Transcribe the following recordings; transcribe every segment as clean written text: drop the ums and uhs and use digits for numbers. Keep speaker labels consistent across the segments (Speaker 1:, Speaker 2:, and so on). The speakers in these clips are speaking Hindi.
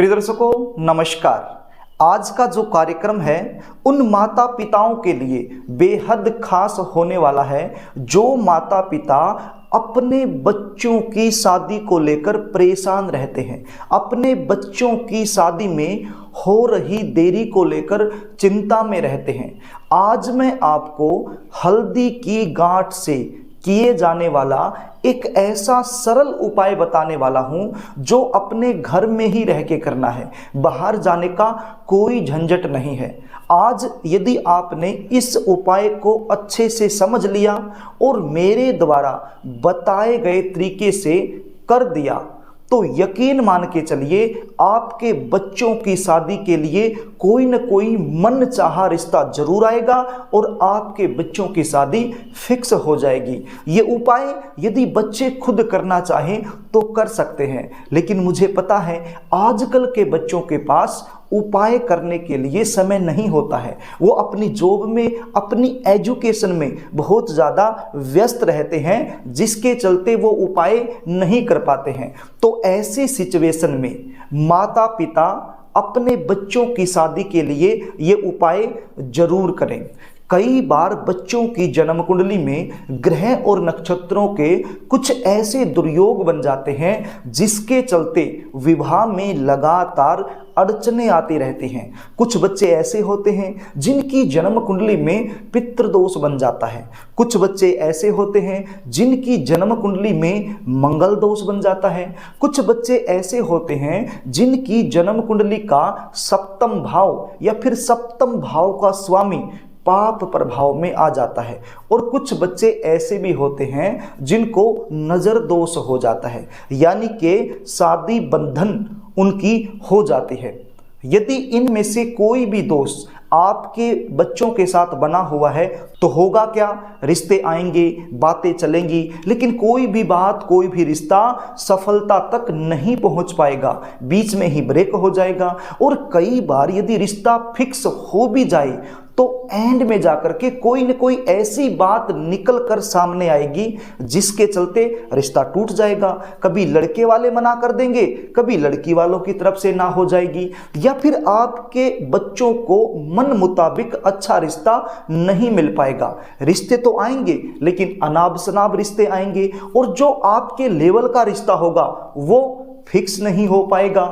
Speaker 1: प्रिय दर्शकों नमस्कार। आज का जो कार्यक्रम है उन माता पिताओं के लिए बेहद खास होने वाला है जो माता पिता अपने बच्चों की शादी को लेकर परेशान रहते हैं, अपने बच्चों की शादी में हो रही देरी को लेकर चिंता में रहते हैं। आज मैं आपको हल्दी की गांठ से किए जाने वाला एक ऐसा सरल उपाय बताने वाला हूं जो अपने घर में ही रह के करना है, बाहर जाने का कोई झंझट नहीं है। आज यदि आपने इस उपाय को अच्छे से समझ लिया और मेरे द्वारा बताए गए तरीके से कर दिया तो यकीन मान के चलिए आपके बच्चों की शादी के लिए कोई न कोई मनचाहा रिश्ता जरूर आएगा और आपके बच्चों की शादी फिक्स हो जाएगी। ये उपाय यदि बच्चे खुद करना चाहें तो कर सकते हैं, लेकिन मुझे पता है आजकल के बच्चों के पास उपाय करने के लिए समय नहीं होता है। वो अपनी जॉब में, अपनी एजुकेशन में बहुत ज़्यादा व्यस्त रहते हैं, जिसके चलते वो उपाय नहीं कर पाते हैं। तो ऐसी सिचुएशन में माता पिता अपने बच्चों की शादी के लिए ये उपाय जरूर करें। कई बार बच्चों की जन्म कुंडली में ग्रह और नक्षत्रों के कुछ ऐसे दुर्योग बन जाते हैं जिसके चलते विवाह में लगातार अड़चने आती रहती हैं। कुछ बच्चे ऐसे होते हैं जिनकी जन्म कुंडली में पितृदोष बन जाता है। कुछ बच्चे ऐसे होते हैं जिनकी जन्म कुंडली में मंगल दोष बन जाता है। कुछ बच्चे ऐसे होते हैं जिनकी जन्म कुंडली का सप्तम भाव या फिर सप्तम भाव का स्वामी पाप प्रभाव में आ जाता है। और कुछ बच्चे ऐसे भी होते हैं जिनको नजर दोष हो जाता है, यानी कि शादी बंधन उनकी हो जाती है। यदि इनमें से कोई भी दोष आपके बच्चों के साथ बना हुआ है तो होगा क्या, रिश्ते आएंगे, बातें चलेंगी, लेकिन कोई भी बात, कोई भी रिश्ता सफलता तक नहीं पहुंच पाएगा, बीच में ही ब्रेक हो जाएगा। और कई बार यदि रिश्ता फिक्स हो भी जाए तो एंड में जाकर के कोई न कोई ऐसी बात निकल कर सामने आएगी जिसके चलते रिश्ता टूट जाएगा। कभी लड़के वाले मना कर देंगे, कभी लड़की वालों की तरफ से ना हो जाएगी, या फिर आपके बच्चों को मन मुताबिक अच्छा रिश्ता नहीं मिल पाएगा। रिश्ते तो आएंगे लेकिन अनाब शनाब रिश्ते आएंगे और जो आपके लेवल का रिश्ता होगा वो फिक्स नहीं हो पाएगा।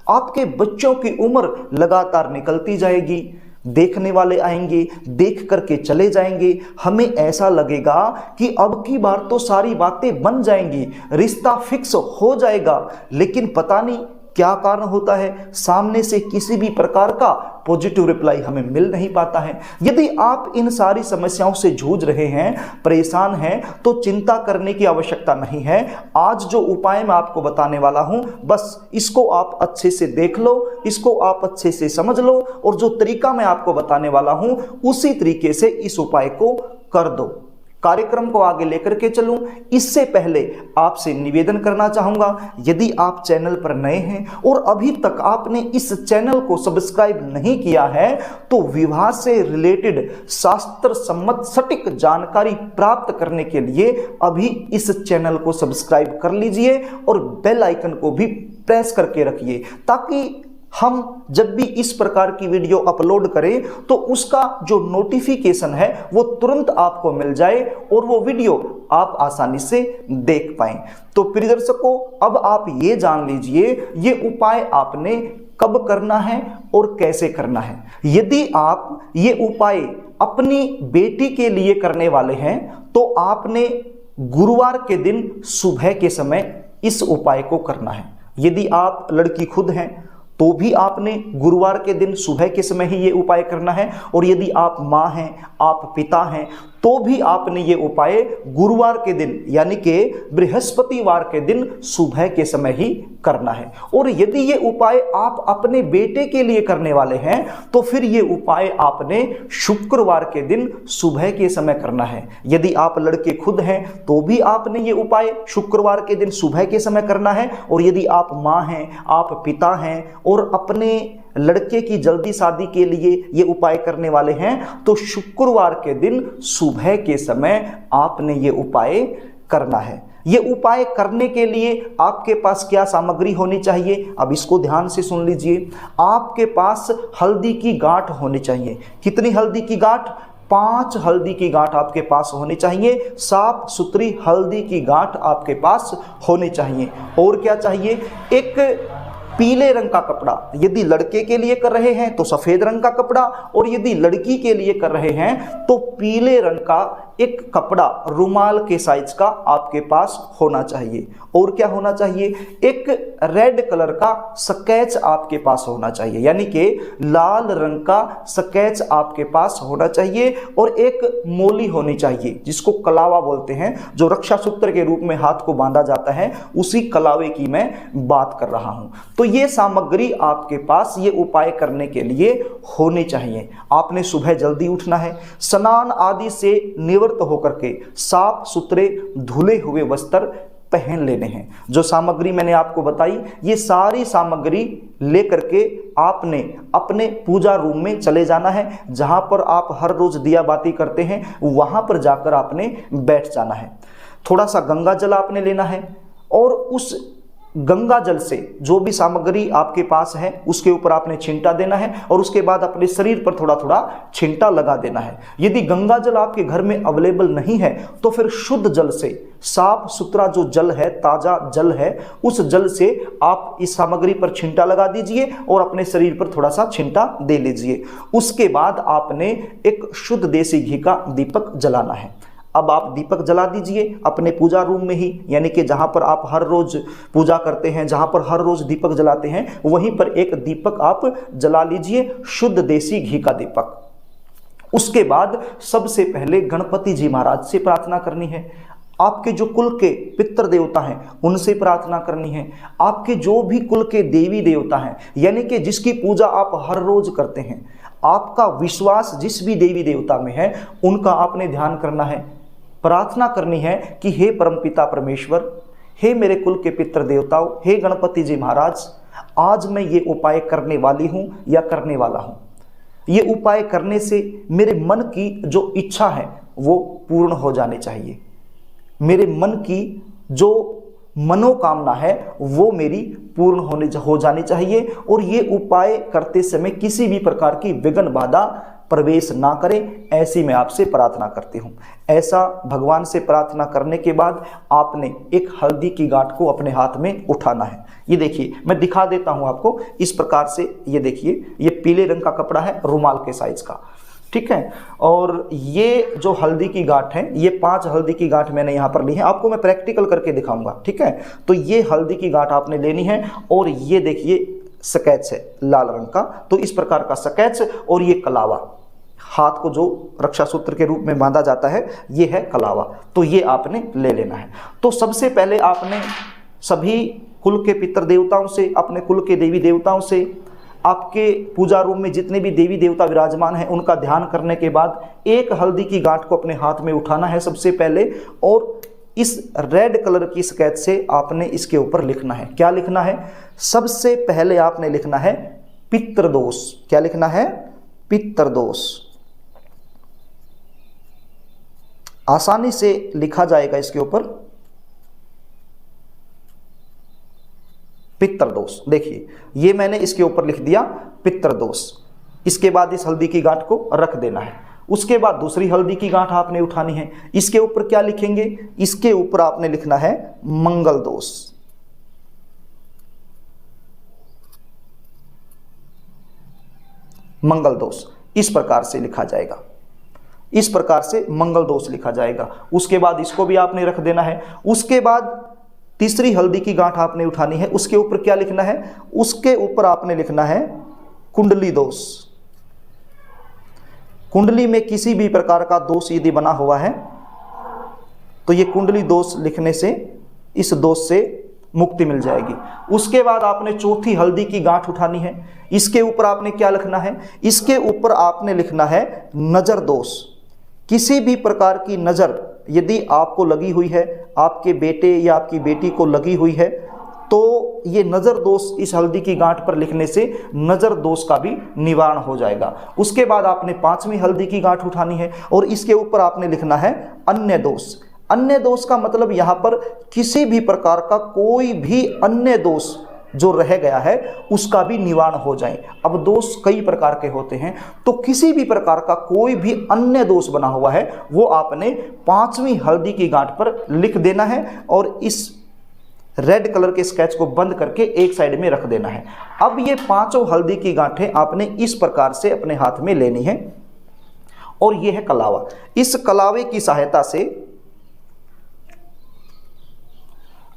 Speaker 1: आपके बच्चों की उम्र लगातार निकलती जाएगी, देखने वाले आएंगे, देख करके चले जाएंगे। हमें ऐसा लगेगा कि अब की बार तो सारी बातें बन जाएंगी, रिश्ता फिक्स हो जाएगा, लेकिन पता नहीं क्या कारण होता है, सामने से किसी भी प्रकार का पॉजिटिव रिप्लाई हमें मिल नहीं पाता है। यदि आप इन सारी समस्याओं से जूझ रहे हैं, परेशान हैं, तो चिंता करने की आवश्यकता नहीं है। आज जो उपाय मैं आपको बताने वाला हूं, बस इसको आप अच्छे से देख लो, इसको आप अच्छे से समझ लो और जो तरीका मैं आपको बताने वाला हूं उसी तरीके से इस उपाय को कर दो। कार्यक्रम को आगे लेकर के चलूं इससे पहले आपसे निवेदन करना चाहूंगा, यदि आप चैनल पर नए हैं और अभी तक आपने इस चैनल को सब्सक्राइब नहीं किया है तो विवाह से रिलेटेड शास्त्र सम्मत सटीक जानकारी प्राप्त करने के लिए अभी इस चैनल को सब्सक्राइब कर लीजिए और बेल आइकन को भी प्रेस करके रखिए, ताकि हम जब भी इस प्रकार की वीडियो अपलोड करें तो उसका जो नोटिफिकेशन है वो तुरंत आपको मिल जाए और वो वीडियो आप आसानी से देख पाएं। तो प्रिय दर्शकों, अब आप ये जान लीजिए ये उपाय आपने कब करना है और कैसे करना है। यदि आप ये उपाय अपनी बेटी के लिए करने वाले हैं तो आपने गुरुवार के दिन सुबह के समय इस उपाय को करना है। यदि आप लड़की खुद हैं तो भी आपने गुरुवार के दिन सुबह के समय ही ये उपाय करना है, और यदि आप माँ हैं, आप पिता हैं, तो भी आपने ये उपाय गुरुवार के दिन यानी कि बृहस्पतिवार के दिन सुबह के समय ही करना है। और यदि ये उपाय आप अपने बेटे के लिए करने वाले हैं तो फिर ये उपाय आपने शुक्रवार के दिन सुबह के समय करना है। यदि आप लड़के खुद हैं तो भी आपने ये उपाय शुक्रवार के दिन सुबह के समय करना है, और यदि आप माँ हैं, आप पिता हैं और अपने लड़के की जल्दी शादी के लिए ये उपाय करने वाले हैं तो शुक्रवार के दिन सुबह के समय आपने ये उपाय करना है। ये उपाय करने के लिए आपके पास क्या सामग्री होनी चाहिए, अब इसको ध्यान से सुन लीजिए। आपके पास हल्दी की गांठ होनी चाहिए। कितनी हल्दी की गांठ? 5 हल्दी की गांठ आपके पास होनी चाहिए। साफ सुथरी हल्दी की गांठ आपके पास होनी चाहिए। और क्या चाहिए? एक पीले रंग का कपड़ा। यदि लड़के के लिए कर रहे हैं तो सफेद रंग का कपड़ा, और यदि लड़की के लिए कर रहे हैं तो पीले रंग का एक कपड़ा रुमाल के साइज का आपके पास होना चाहिए। और क्या होना चाहिए? एक रेड कलर का स्केच आपके पास होना चाहिए, यानी कि लाल रंग का स्केच आपके पास होना चाहिए। और एक मोली होनी चाहिए, जिसको कलावा बोलते हैं, जो रक्षा सूत्र के रूप में हाथ को बांधा जाता है, उसी कलावे की मैं बात कर रहा हूं। तो ये सामग्री आपके पास ये उपाय करने के लिए होनी चाहिए। आपने सुबह जल्दी उठना है, स्नान आदि से निवृत्त होकर के साफ सुथरे धुले हुए वस्त्र पहन लेने हैं। जो सामग्री मैंने आपको बताई, ये सारी सामग्री लेकर के आपने अपने पूजा रूम में चले जाना है। जहां पर आप हर रोज दिया बाती करते हैं, वहां पर जाकर आपने बैठ जाना है। थोड़ा सा गंगा जल आपने लेना है, और उस गंगा जल से जो भी सामग्री आपके पास है उसके ऊपर आपने छींटा देना है, और उसके बाद अपने शरीर पर थोड़ा थोड़ा छींटा लगा देना है। यदि गंगा जल आपके घर में अवेलेबल नहीं है तो फिर शुद्ध जल से, साफ सुथरा जो जल है, ताजा जल है, उस जल से आप इस सामग्री पर छींटा लगा दीजिए और अपने शरीर पर थोड़ा सा छींटा दे लीजिए। उसके बाद आपने एक शुद्ध देसी घी का दीपक जलाना है। अब आप दीपक जला दीजिए अपने पूजा रूम में ही, यानी कि जहां पर आप हर रोज पूजा करते हैं, जहां पर हर रोज दीपक जलाते हैं, वहीं पर एक दीपक आप जला लीजिए, शुद्ध देसी घी का दीपक। उसके बाद सबसे पहले गणपति जी महाराज से प्रार्थना करनी है। आपके जो कुल के पितृ देवता हैं उनसे प्रार्थना करनी है। आपके जो भी कुल के देवी देवता हैं, यानी कि जिसकी पूजा आप हर रोज करते हैं, आपका विश्वास जिस भी देवी देवता में है, उनका आपने ध्यान करना है। प्रार्थना करनी है कि हे परमपिता परमेश्वर, हे मेरे कुल के पितृ देवताओं, हे गणपति जी महाराज, आज मैं ये उपाय करने वाली हूं या करने वाला हूं। ये उपाय करने से मेरे मन की जो इच्छा है वो पूर्ण हो जानी चाहिए। मेरे मन की जो मनोकामना है वो मेरी पूर्ण हो जानी चाहिए। और ये उपाय करते समय किसी भी प्रकार की विघ्न बाधा प्रवेश ना करें, ऐसी मैं आपसे प्रार्थना करती हूँ। ऐसा भगवान से प्रार्थना करने के बाद आपने एक हल्दी की गांठ को अपने हाथ में उठाना है। ये देखिए, मैं दिखा देता हूँ आपको इस प्रकार से। ये देखिए, ये पीले रंग का कपड़ा है, रुमाल के साइज का, ठीक है। और ये जो हल्दी की गांठ है, ये 5 हल्दी की गांठ मैंने यहाँ पर ली है। आपको मैं प्रैक्टिकल करके दिखाऊंगा, ठीक है। तो ये हल्दी की गांठ आपने लेनी है, और ये देखिए स्केच है लाल रंग का, तो इस प्रकार का स्केच, और ये कलावा, हाथ को जो रक्षा सूत्र के रूप में बांधा जाता है, ये है कलावा। तो ये आपने ले लेना है। तो सबसे पहले आपने सभी कुल के पितृ देवताओं से, अपने कुल के देवी देवताओं से, आपके पूजा रूम में जितने भी देवी देवता विराजमान हैं उनका ध्यान करने के बाद एक हल्दी की गांठ को अपने हाथ में उठाना है सबसे पहले, और इस रेड कलर की स्केच से आपने इसके ऊपर लिखना है। क्या लिखना है? सबसे पहले आपने लिखना है पितृदोष। क्या लिखना है? पितृदोष। आसानी से लिखा जाएगा इसके ऊपर, पितृदोष। देखिए, ये मैंने इसके ऊपर लिख दिया पितृदोष। इसके बाद इस हल्दी की गांठ को रख देना है। उसके बाद दूसरी हल्दी की गांठ आपने उठानी है। इसके ऊपर क्या लिखेंगे? इसके ऊपर आपने लिखना है मंगल दोष। मंगल दोष इस प्रकार से लिखा जाएगा, इस प्रकार से मंगल दोष लिखा जाएगा। उसके बाद इसको भी आपने रख देना है। उसके बाद तीसरी हल्दी की गांठ आपने उठानी है। उसके ऊपर क्या लिखना है? उसके ऊपर आपने लिखना है कुंडली दोष। कुंडली में किसी भी प्रकार का दोष यदि बना हुआ है तो ये कुंडली दोष लिखने से इस दोष से मुक्ति मिल जाएगी। उसके बाद आपने चौथी हल्दी की गांठ उठानी है। इसके ऊपर आपने क्या लिखना है? इसके ऊपर आपने लिखना है नजर दोष। किसी भी प्रकार की नजर यदि आपको लगी हुई है, आपके बेटे या आपकी बेटी को लगी हुई है, तो ये नजर दोष इस हल्दी की गांठ पर लिखने से नजर दोष का भी निवारण हो जाएगा। उसके बाद आपने 5वीं हल्दी की गांठ उठानी है और इसके ऊपर आपने लिखना है अन्य दोष। अन्य दोष का मतलब यहाँ पर किसी भी प्रकार का कोई भी अन्य दोष जो रह गया है उसका भी निवारण हो जाए। अब दोष कई प्रकार के होते हैं, तो किसी भी प्रकार का कोई भी अन्य दोष बना हुआ है वो आपने 5वीं हल्दी की गांठ पर लिख देना है और इस रेड कलर के स्केच को बंद करके एक साइड में रख देना है। अब ये 5 हल्दी की गांठें आपने इस प्रकार से अपने हाथ में लेनी है और यह है कलावा। इस कलावे की सहायता से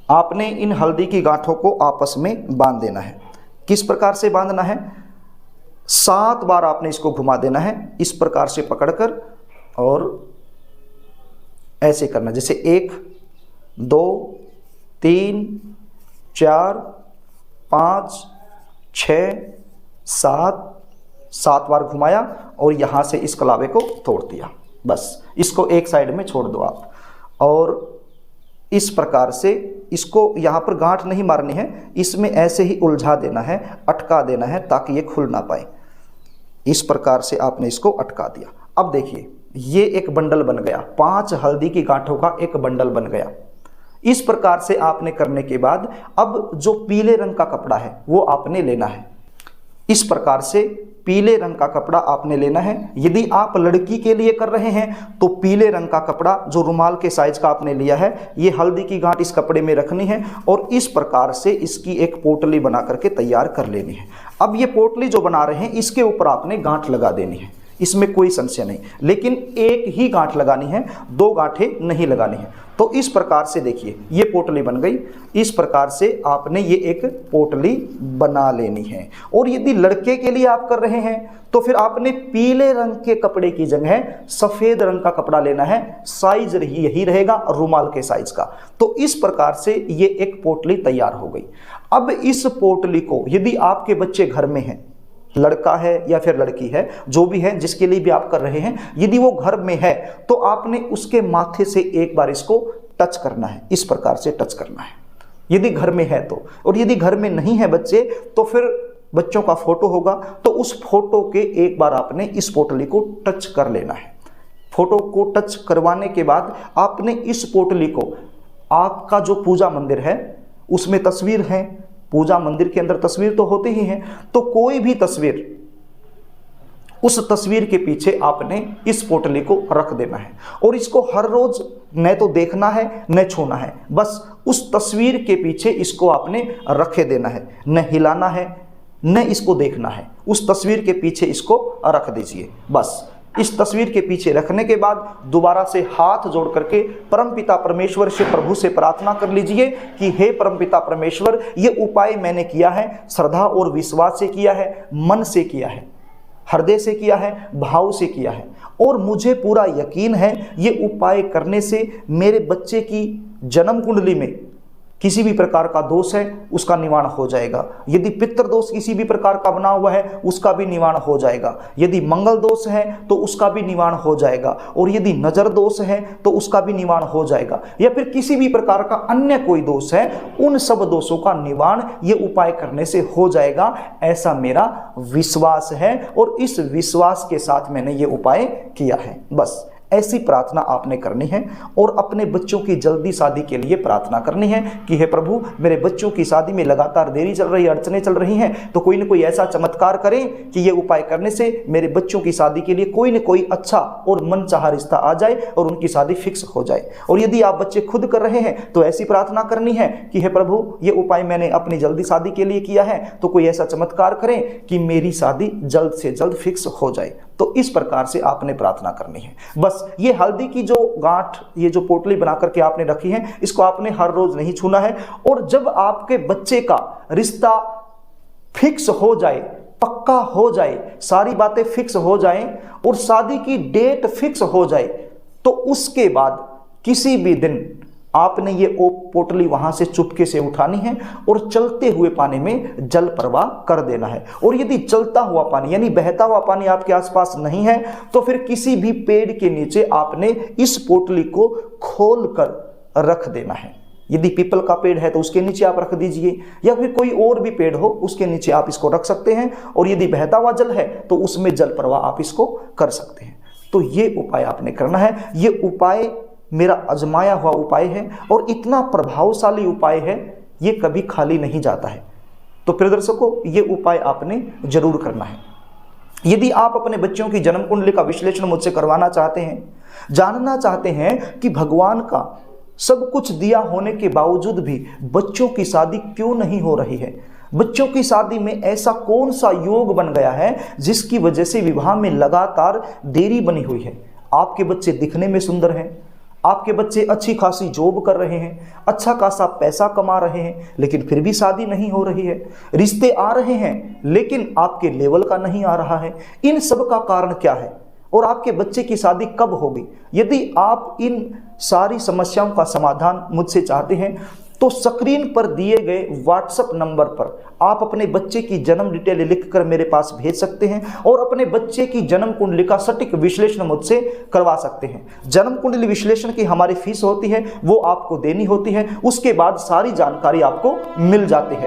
Speaker 1: आपने इन हल्दी की गांठों को आपस में बांध देना है। किस प्रकार से बांधना है? 7 बार आपने इसको घुमा देना है, इस प्रकार से पकड़कर और ऐसे करना, जैसे 1 2 3 4 5 6 7 बार घुमाया और यहाँ से इस कलावे को तोड़ दिया। बस इसको एक साइड में छोड़ दो आप और इस प्रकार से इसको यहाँ पर गांठ नहीं मारनी है, इसमें ऐसे ही उलझा देना है, अटका देना है ताकि ये खुल ना पाए। इस प्रकार से आपने इसको अटका दिया। अब देखिए ये एक बंडल बन गया, 5 हल्दी की गांठों का एक बंडल बन गया। इस प्रकार से आपने करने के बाद अब जो पीले रंग का कपड़ा है वो आपने लेना है। इस प्रकार से पीले रंग का कपड़ा आपने लेना है। यदि आप लड़की के लिए कर रहे हैं तो पीले रंग का कपड़ा जो रुमाल के साइज का आपने लिया है, ये हल्दी की गांठ इस कपड़े में रखनी है और इस प्रकार से इसकी एक पोटली बना करके तैयार कर लेनी है। अब ये पोटली जो बना रहे हैं इसके ऊपर आपने गांठ लगा देनी है, इसमें कोई संशय नहीं, लेकिन एक ही गांठ लगानी है, 2 गांठें नहीं लगानी है। तो इस प्रकार से देखिए ये पोटली बन गई। इस प्रकार से आपने ये एक पोटली बना लेनी है। और यदि लड़के के लिए आप कर रहे हैं तो फिर आपने पीले रंग के कपड़े की जगह सफेद रंग का कपड़ा लेना है, साइज यही रहेगा रुमाल के साइज का। तो इस प्रकार से ये एक पोटली तैयार हो गई। अब इस पोटली को यदि आपके बच्चे घर में हैं, लड़का है या फिर लड़की है, जो भी है जिसके लिए भी आप कर रहे हैं, यदि वो घर में है तो आपने उसके माथे से एक बार इसको टच करना है, इस प्रकार से टच करना है यदि घर में है तो। और यदि घर में नहीं है बच्चे तो फिर बच्चों का फोटो होगा तो उस फोटो के एक बार आपने इस पोटली को टच कर लेना है। फोटो को टच करवाने के बाद आपने इस पोटली को, आपका जो पूजा मंदिर है उसमें तस्वीर है, पूजा मंदिर के अंदर तस्वीर तो होती ही है, तो कोई भी तस्वीर, उस तस्वीर के पीछे आपने इस पोटली को रख देना है और इसको हर रोज न तो देखना है न छूना है, बस उस तस्वीर के पीछे इसको आपने रखे देना है, न हिलाना है न इसको देखना है, उस तस्वीर के पीछे इसको रख दीजिए। बस इस तस्वीर के पीछे रखने के बाद दोबारा से हाथ जोड़ करके परमपिता परमेश्वर से, प्रभु से प्रार्थना कर लीजिए कि हे परमपिता परमेश्वर, ये उपाय मैंने किया है, श्रद्धा और विश्वास से किया है, मन से किया है, हृदय से किया है, भाव से किया है और मुझे पूरा यकीन है ये उपाय करने से मेरे बच्चे की जन्म कुंडली में किसी भी प्रकार का दोष है उसका निवारण हो जाएगा। यदि पितृ दोष किसी भी प्रकार का बना हुआ है उसका भी निवारण हो जाएगा। यदि मंगल दोष है तो उसका भी निवारण हो जाएगा और यदि नजर दोष है तो उसका भी निवारण हो जाएगा, या फिर किसी भी प्रकार का अन्य कोई दोष है, उन सब दोषों का निवारण ये उपाय करने से हो जाएगा, ऐसा मेरा विश्वास है और इस विश्वास के साथ मैंने ये उपाय किया है। बस ऐसी प्रार्थना आपने करनी है और अपने बच्चों की जल्दी शादी के लिए प्रार्थना करनी है कि हे प्रभु, मेरे बच्चों की शादी में लगातार देरी चल रही है, अड़चने चल रही हैं, तो कोई न कोई ऐसा चमत्कार करें कि ये उपाय करने से मेरे बच्चों की शादी के लिए कोई न कोई अच्छा और मनचाहा रिश्ता आ जाए और उनकी शादी फिक्स हो जाए। और यदि आप बच्चे खुद कर रहे हैं तो ऐसी प्रार्थना करनी है कि हे प्रभु, ये उपाय मैंने अपनी जल्दी शादी के लिए किया है, तो कोई ऐसा चमत्कार करें कि मेरी शादी जल्द से जल्द फिक्स हो जाए। तो इस प्रकार से आपने प्रार्थना करनी है। बस ये हल्दी की जो गांठ, ये जो पोटली बना करके आपने रखी है, इसको आपने हर रोज नहीं छूना है। और जब आपके बच्चे का रिश्ता फिक्स हो जाए, पक्का हो जाए, सारी बातें फिक्स हो जाएं और शादी की डेट फिक्स हो जाए, तो उसके बाद किसी भी दिन आपने ये पोटली वहां से चुपके से उठानी है और चलते हुए पानी में जल प्रवाह कर देना है। और यदि चलता हुआ पानी यानी बहता हुआ पानी आपके आसपास नहीं है तो फिर किसी भी पेड़ के नीचे आपने इस पोटली को खोल कर रख देना है। यदि पीपल का पेड़ है तो उसके नीचे आप रख दीजिए, या फिर कोई और भी पेड़ हो उसके नीचे आप इसको रख सकते हैं। और यदि बहता हुआ जल है तो उसमें जल प्रवाह आप इसको कर सकते हैं। तो ये उपाय आपने करना है। ये उपाय मेरा आजमाया हुआ उपाय है और इतना प्रभावशाली उपाय है, ये कभी खाली नहीं जाता है। तो प्रिय दर्शकों, ये उपाय आपने जरूर करना है। यदि आप अपने बच्चों की जन्म कुंडली का विश्लेषण मुझसे करवाना चाहते हैं, जानना चाहते हैं कि भगवान का सब कुछ दिया होने के बावजूद भी बच्चों की शादी क्यों नहीं हो रही है, बच्चों की शादी में ऐसा कौन सा योग बन गया है जिसकी वजह से विवाह में लगातार देरी बनी हुई है, आपके बच्चे दिखने में सुंदर हैं, आपके बच्चे अच्छी खासी जॉब कर रहे हैं, अच्छा खासा पैसा कमा रहे हैं, लेकिन फिर भी शादी नहीं हो रही है, रिश्ते आ रहे हैं लेकिन आपके लेवल का नहीं आ रहा है, इन सब का कारण क्या है और आपके बच्चे की शादी कब होगी? यदि आप इन सारी समस्याओं का समाधान मुझसे चाहते हैं तो स्क्रीन पर दिए गए व्हाट्सएप नंबर पर आप अपने बच्चे की जन्म डिटेल लिखकर मेरे पास भेज सकते हैं और अपने बच्चे की जन्म कुंडली का सटीक विश्लेषण मुझसे करवा सकते हैं। जन्म कुंडली विश्लेषण की हमारी फीस होती है, वो आपको देनी होती है, उसके बाद सारी जानकारी आपको मिल जाती है।